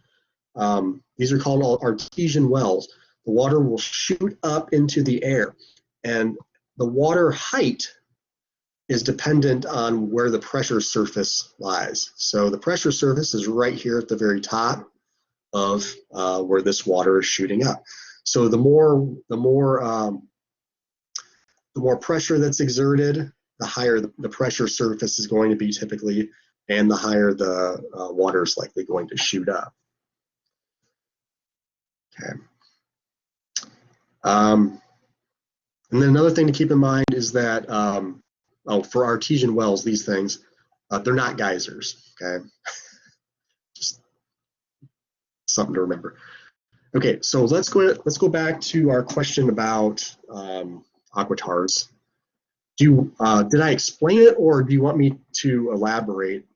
Speaker 1: These are called artesian wells. The water will shoot up into the air, and the water height is dependent on where the pressure surface lies. So the pressure surface is right here at the very top of where this water is shooting up. So the more pressure that's exerted, the higher the pressure surface is going to be typically, and the higher the water is likely going to shoot up. Okay. And then another thing to keep in mind is that for artesian wells, these things, they're not geysers. Okay, just something to remember. Okay, so let's go back to our question about aquitars. Did I explain it, or do you want me to elaborate?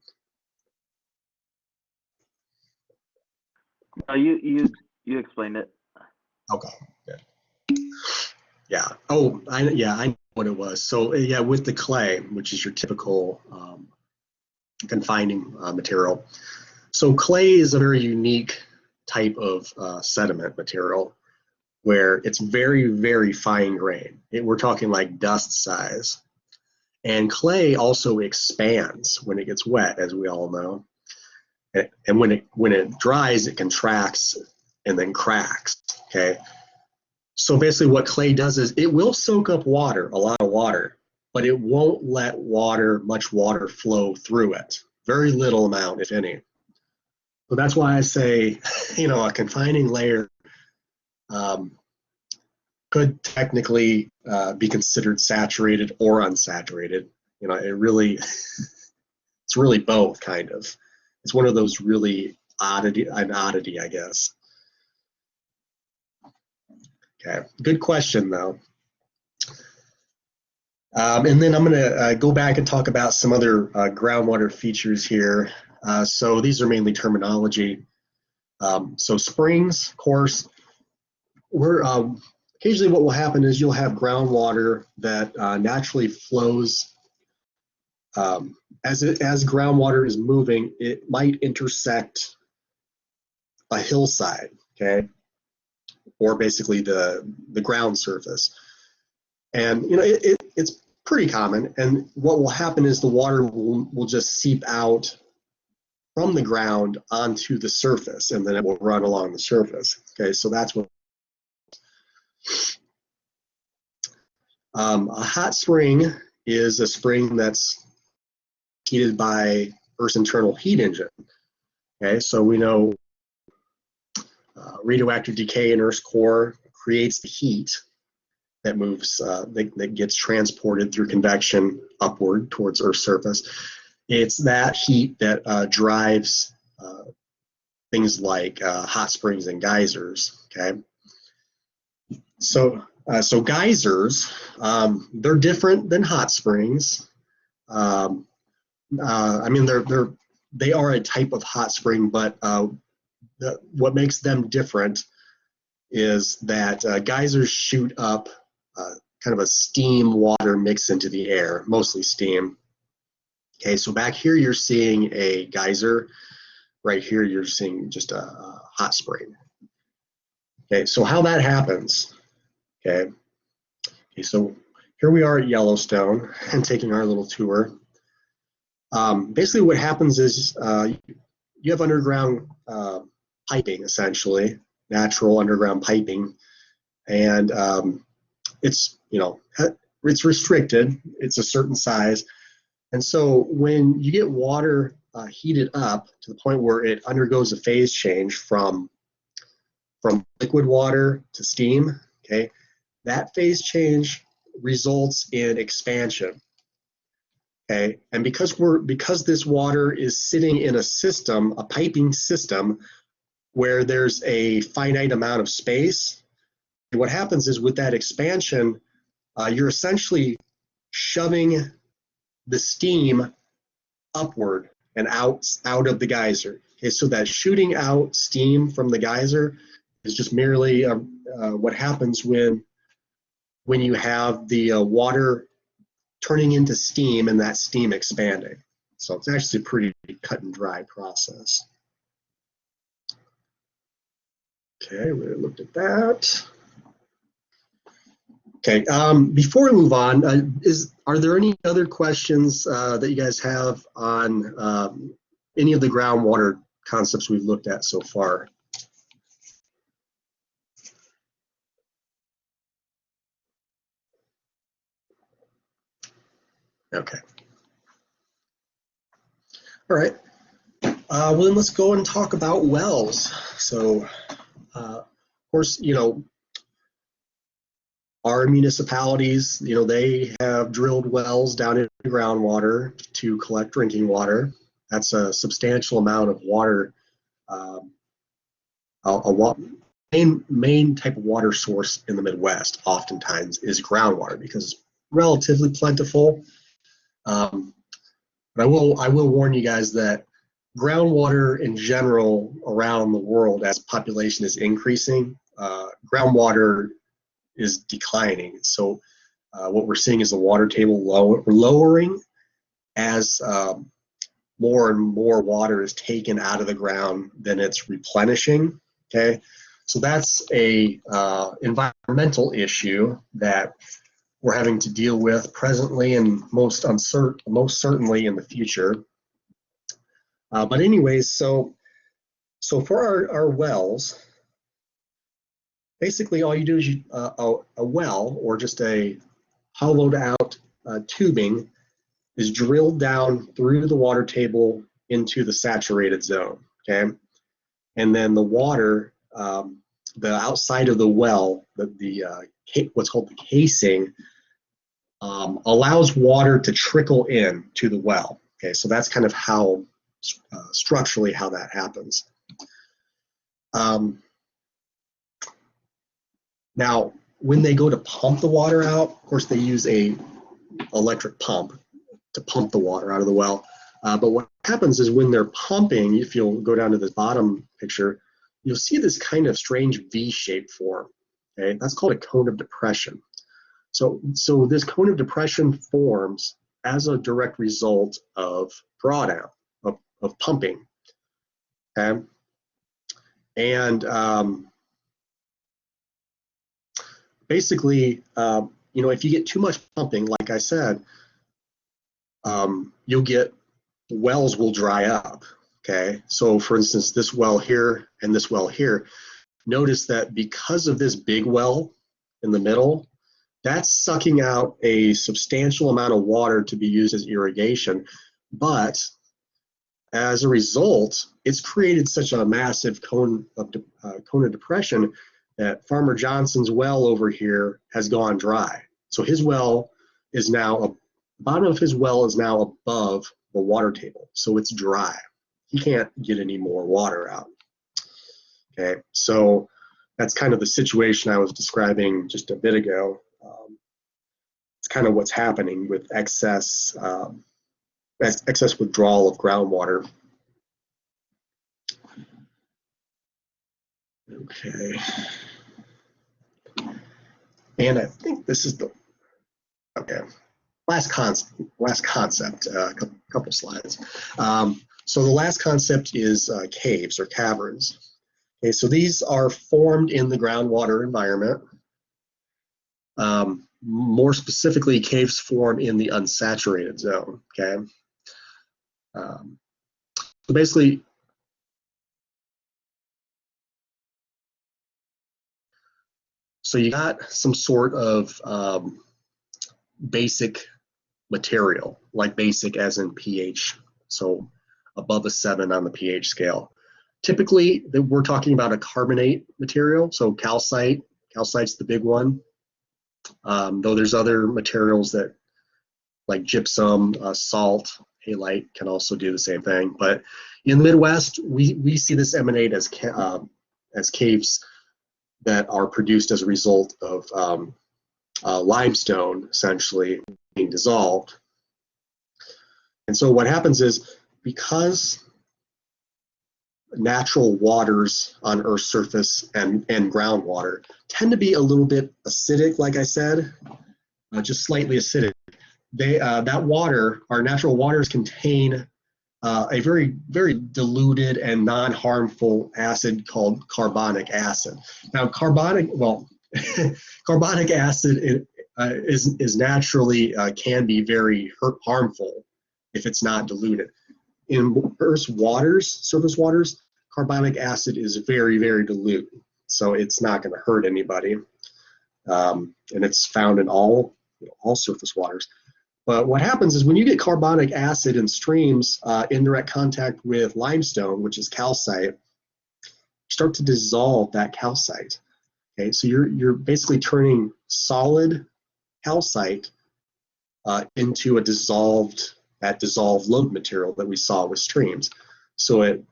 Speaker 2: You explained it.
Speaker 1: Okay, good. Yeah. Oh, I know what it was. So yeah, with the clay, which is your typical confining material. So clay is a very unique type of sediment material where it's very, very fine grain. We're talking like dust size. And clay also expands when it gets wet, as we all know. And when it dries, it contracts and then cracks. Okay. So basically what clay does is it will soak up water, a lot of water, but it won't let much water flow through it. Very little amount, if any. So that's why I say, a confining layer could technically be considered saturated or unsaturated. It's really both, kind of. It's one of those really an oddity, I guess. Okay, good question though. And then I'm going to go back and talk about some other groundwater features here. So these are mainly terminology. So springs, of course, occasionally what will happen is you'll have groundwater that naturally flows. As groundwater is moving, it might intersect a hillside, okay, or basically the ground surface. And it's pretty common. And what will happen is the water will just seep out from the ground onto the surface, and then it will run along the surface. Okay, so that's what. A hot spring is a spring that's heated by Earth's internal heat engine. Okay, so we know radioactive decay in Earth's core creates the heat that moves, that gets transported through convection upward towards Earth's surface. It's that heat that drives things like hot springs and geysers. Okay, so geysers, they're different than hot springs. I mean, they are a type of hot spring, but what makes them different is that geysers shoot up kind of a steam water mix into the air, mostly steam. Okay, so back here you're seeing a geyser. Right here you're seeing just a hot spring. Okay, so how that happens. Okay, so here we are at Yellowstone and taking our little tour. Basically what happens is you have underground piping, essentially, natural underground piping, and it's restricted. It's a certain size, and so when you get water heated up to the point where it undergoes a phase change from liquid water to steam, okay, that phase change results in expansion. Okay, and because this water is sitting in a system, a piping system, where there's a finite amount of space, what happens is with that expansion, you're essentially shoving the steam upward and out of the geyser. Okay, so that shooting out steam from the geyser is just merely what happens when you have the water turning into steam and that steam expanding. So it's actually a pretty cut and dry process. Okay, we looked at that. Okay, before we move on, are there any other questions that you guys have on any of the groundwater concepts we've looked at so far? Okay. All right. Well, then let's go and talk about wells. So, of course, our municipalities, they have drilled wells down in the groundwater to collect drinking water. That's a substantial amount of water. Main type of water source in the Midwest oftentimes is groundwater because it's relatively plentiful. But I will warn you guys that groundwater in general around the world, as population is increasing, groundwater is declining. So what we're seeing is the water table lowering as more and more water is taken out of the ground than it's replenishing. Okay, so that's a environmental issue that we're having to deal with presently and most certainly in the future. But anyways, so for our wells, basically all you do is a well, or just a hollowed out tubing, is drilled down through the water table into the saturated zone. Okay, and then the water, the outside of the well, what's called the casing, allows water to trickle in to the well. Okay, so that's kind of how structurally how that happens. Now, when they go to pump the water out, of course they use a electric pump to pump the water out of the well. But what happens is when they're pumping, if you'll go down to this bottom picture, you'll see this kind of strange V-shaped form. Okay, that's called a cone of depression. So this cone of depression forms as a direct result of drawdown, of pumping. Okay, and basically, if you get too much pumping, like I said, you'll get wells will dry up. Okay, so for instance, this well here and this well here, notice that because of this big well in the middle, That's sucking out a substantial amount of water to be used as irrigation. But as a result, it's created such a massive cone of depression that Farmer Johnson's well over here has gone dry. So his well is now, the bottom of his well is now above the water table. So it's dry. He can't get any more water out. Okay, so that's kind of the situation I was describing just a bit ago. It's kind of what's happening with excess withdrawal of groundwater. Okay. And I think this is the, okay, last concept, a couple slides. So the last concept is caves or caverns. Okay, so these are formed in the groundwater environment. More specifically, caves form in the unsaturated zone, okay? So basically, so you got some sort of basic material, like basic as in pH, so above a 7 on the pH scale. Typically, we're talking about a carbonate material, so calcite. Calcite's the big one, though there's other materials that, like gypsum, salt, halite can also do the same thing. But in the Midwest, we see this emanate as caves that are produced as a result of limestone essentially being dissolved. And so what happens is, because natural waters on Earth's surface and groundwater tend to be a little bit acidic, like I said, just slightly acidic, that water, our natural waters, contain a very, very diluted and non-harmful acid called carbonic acid. Now, carbonic acid is naturally can be very harmful if it's not diluted. In Earth's waters, surface waters, carbonic acid is very, very dilute, so it's not going to hurt anybody, and it's found in all surface waters. But what happens is, when you get carbonic acid in streams in direct contact with limestone, which is calcite, you start to dissolve that calcite. Okay, so you're basically turning solid calcite into a dissolved load material that we saw with streams. So it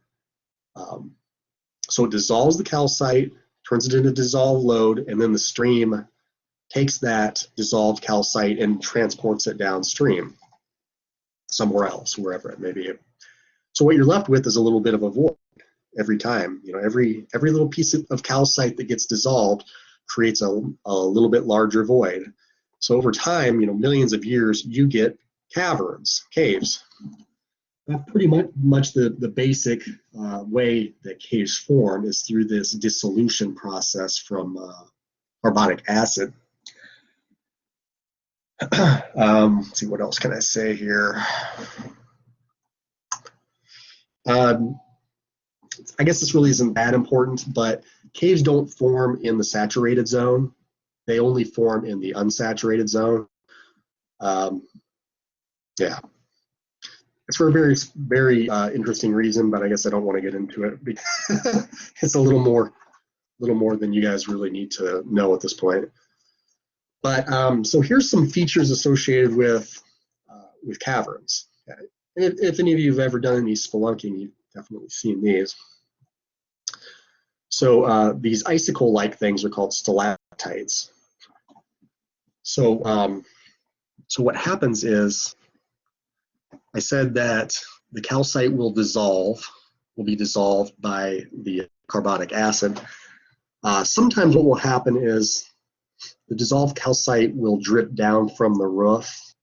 Speaker 1: dissolves the calcite, turns it into dissolved load, and then the stream takes that dissolved calcite and transports it downstream somewhere else, wherever it may be. So what you're left with is a little bit of a void every time. Every little piece of calcite that gets dissolved creates a little bit larger void. So over time, millions of years, you get caverns, caves. That's pretty much the basic way that caves form, is through this dissolution process from carbonic acid. Let's see, what else can I say here? I guess this really isn't that important, but caves don't form in the saturated zone. They only form in the unsaturated zone. Yeah, it's for a very, very interesting reason, but I guess I don't want to get into it because it's a little more than you guys really need to know at this point. But so here's some features associated with caverns. Okay. If any of you have ever done any spelunking, you've definitely seen these. So these icicle-like things are called stalactites. So so what happens is, I said that the calcite will be dissolved by the carbonic acid. Sometimes what will happen is the dissolved calcite will drip down from the roof,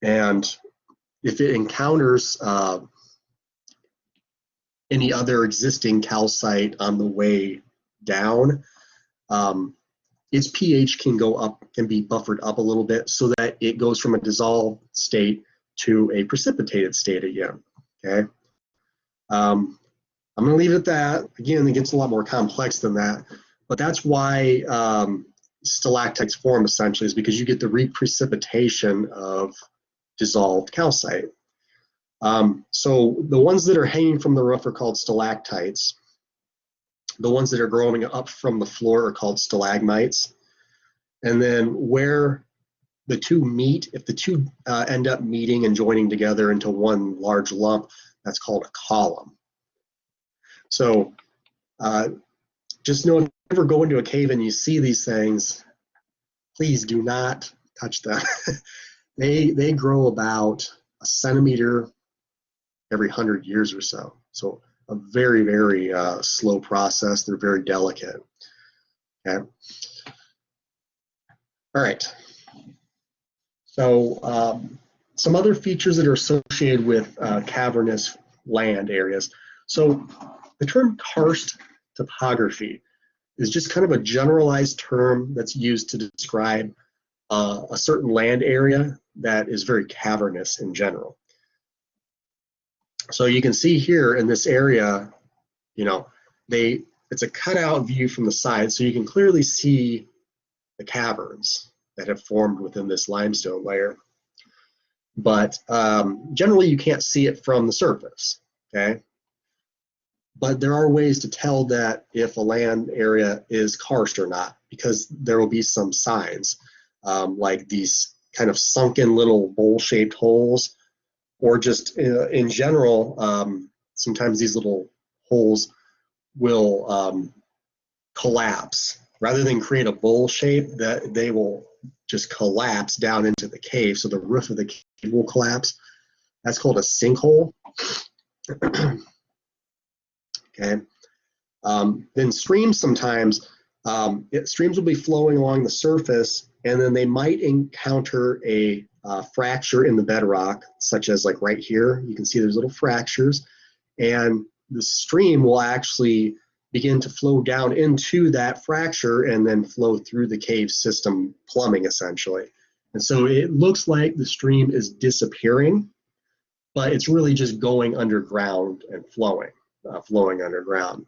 Speaker 1: and if it encounters any other existing calcite on the way down, its pH can go up, can be buffered up a little bit, so that it goes from a dissolved state to a precipitated state again. Okay, I'm going to leave it at that. Again, it gets a lot more complex than that, but that's why stalactites form essentially is because you get the reprecipitation of dissolved calcite. So the ones that are hanging from the roof are called stalactites. The ones that are growing up from the floor are called stalagmites. And then where the two meet, if the two end up meeting and joining together into one large lump, that's called a column. So just know if you ever go into a cave and you see these things, please do not touch them. They grow about a centimeter every 100 years or so. So a very, very slow process. They're very delicate. Okay. All right. So some other features that are associated with cavernous land areas. So the term karst topography is just kind of a generalized term that's used to describe a certain land area that is very cavernous in general. So you can see here in this area, you know, it's a cutout view from the side, so you can clearly see the caverns that have formed within this limestone layer. But generally you can't see it from the surface, okay? But there are ways to tell that if a land area is karst or not, because there will be some signs, like these kind of sunken little bowl-shaped holes, or just in general, sometimes these little holes will collapse. Rather than create a bowl shape, that they will just collapse down into the cave, so the roof of the cave will collapse. That's called a sinkhole. Okay. Then streams sometimes, streams will be flowing along the surface, and then they might encounter a fracture in the bedrock, such as like right here. You can see there's little fractures, and the stream will actually begin to flow down into that fracture and then flow through the cave system, plumbing essentially. And so it looks like the stream is disappearing, but it's really just going underground and flowing underground.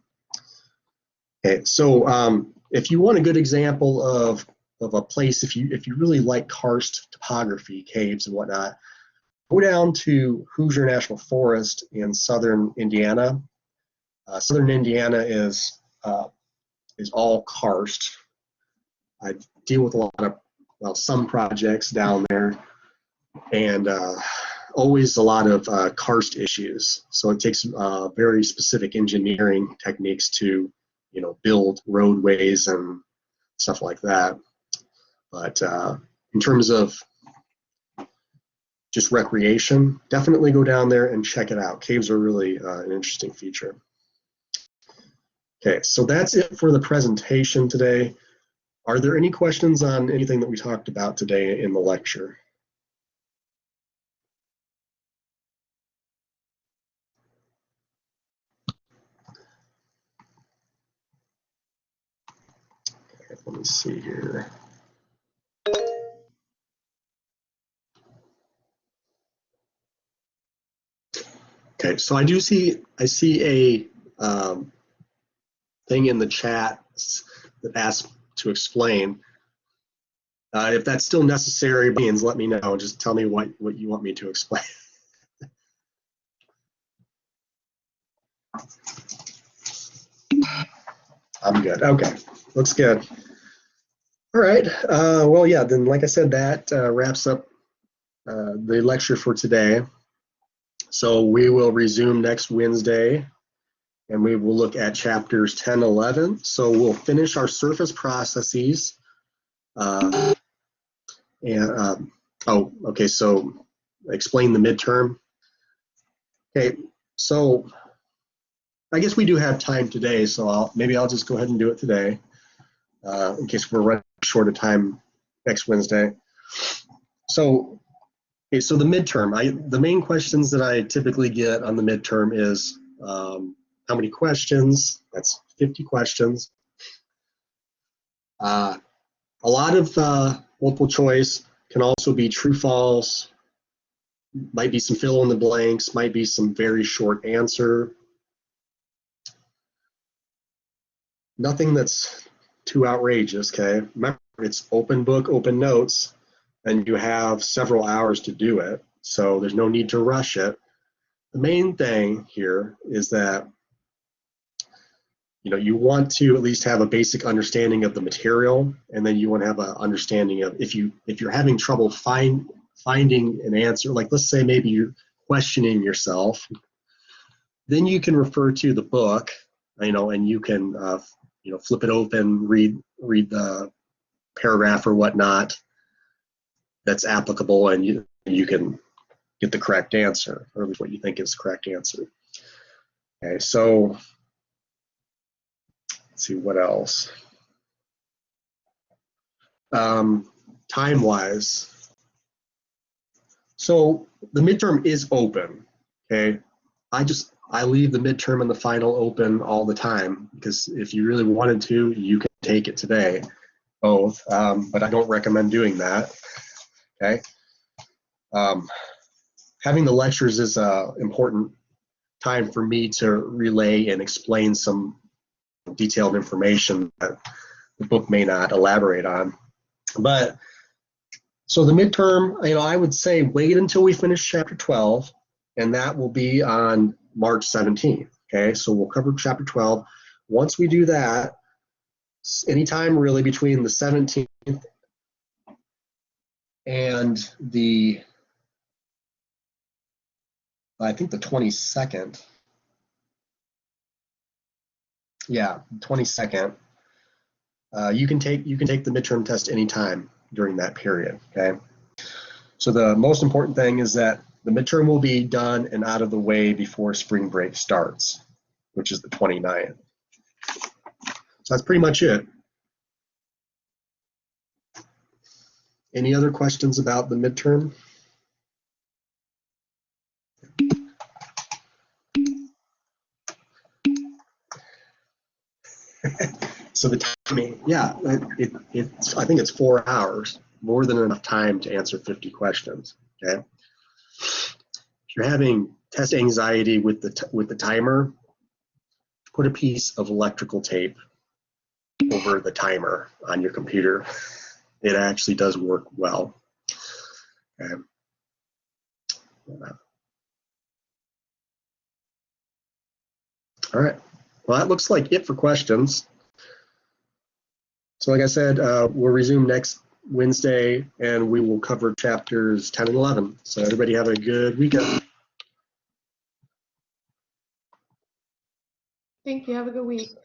Speaker 1: Okay, so if you want a good example of a place, if you really like karst topography, caves and whatnot, go down to Hoosier National Forest in southern Indiana. Southern Indiana is all karst. I deal with a lot of, well, some projects down there, and always a lot of karst issues. So it takes very specific engineering techniques to, you know, build roadways and stuff like that. But in terms of just recreation, definitely go down there and check it out. Caves are really an interesting feature. Okay, so that's it for the presentation today. Are there any questions on anything that we talked about today in the lecture? Okay, let me see here. Okay, so I see a thing in the chat that asks to explain. If that's still necessary, please let me know. Just tell me what you want me to explain. I'm good. Okay, looks good. All right. Well, yeah. Then, like I said, that wraps up the lecture for today. So we will resume next Wednesday, and we will look at chapters 10, 11. So we'll finish our surface processes. Oh, okay. So explain the midterm. Okay. So I guess we do have time today, so maybe I'll just go ahead and do it today, in case we're running short of time next Wednesday. So, okay, so the midterm, the main questions that I typically get on the midterm is how many questions? That's 50 questions. A lot of multiple choice can also be true, false, might be some fill in the blanks, might be some very short answer. Nothing that's too outrageous, okay? Remember, it's open book, open notes, and you have several hours to do it. So there's no need to rush it. The main thing here is that you want to at least have a basic understanding of the material, and then you want to have an understanding of if you're having trouble finding an answer, like let's say maybe you're questioning yourself, then you can refer to the book, and you can flip it open, read the paragraph or whatnot that's applicable, and you can get the correct answer, or at least what you think is the correct answer. Okay, so let's see what else. Time-wise, so the midterm is open. Okay, I leave the midterm and the final open all the time, because if you really wanted to, you can take it today, both, but I don't recommend doing that. Okay, having the lectures is an important time for me to relay and explain some detailed information that the book may not elaborate on. But so the midterm, I would say wait until we finish chapter 12, and that will be on March 17th. Okay, so we'll cover chapter 12. Once we do that, anytime really between the 17th and I think the 22nd. Yeah, 22nd. You can take the midterm test anytime during that period. Okay. So the most important thing is that the midterm will be done and out of the way before spring break starts, which is the 29th. So that's pretty much it. Any other questions about the midterm? So the timing, yeah, I think it's 4 hours, more than enough time to answer 50 questions. Okay. If you're having test anxiety with the timer, put a piece of electrical tape over the timer on your computer. It actually does work well. Okay. All right. Well, that looks like it for questions. So like I said, we'll resume next Wednesday, and we will cover chapters 10 and 11. So everybody have a good weekend.
Speaker 3: Thank you. Have a good week.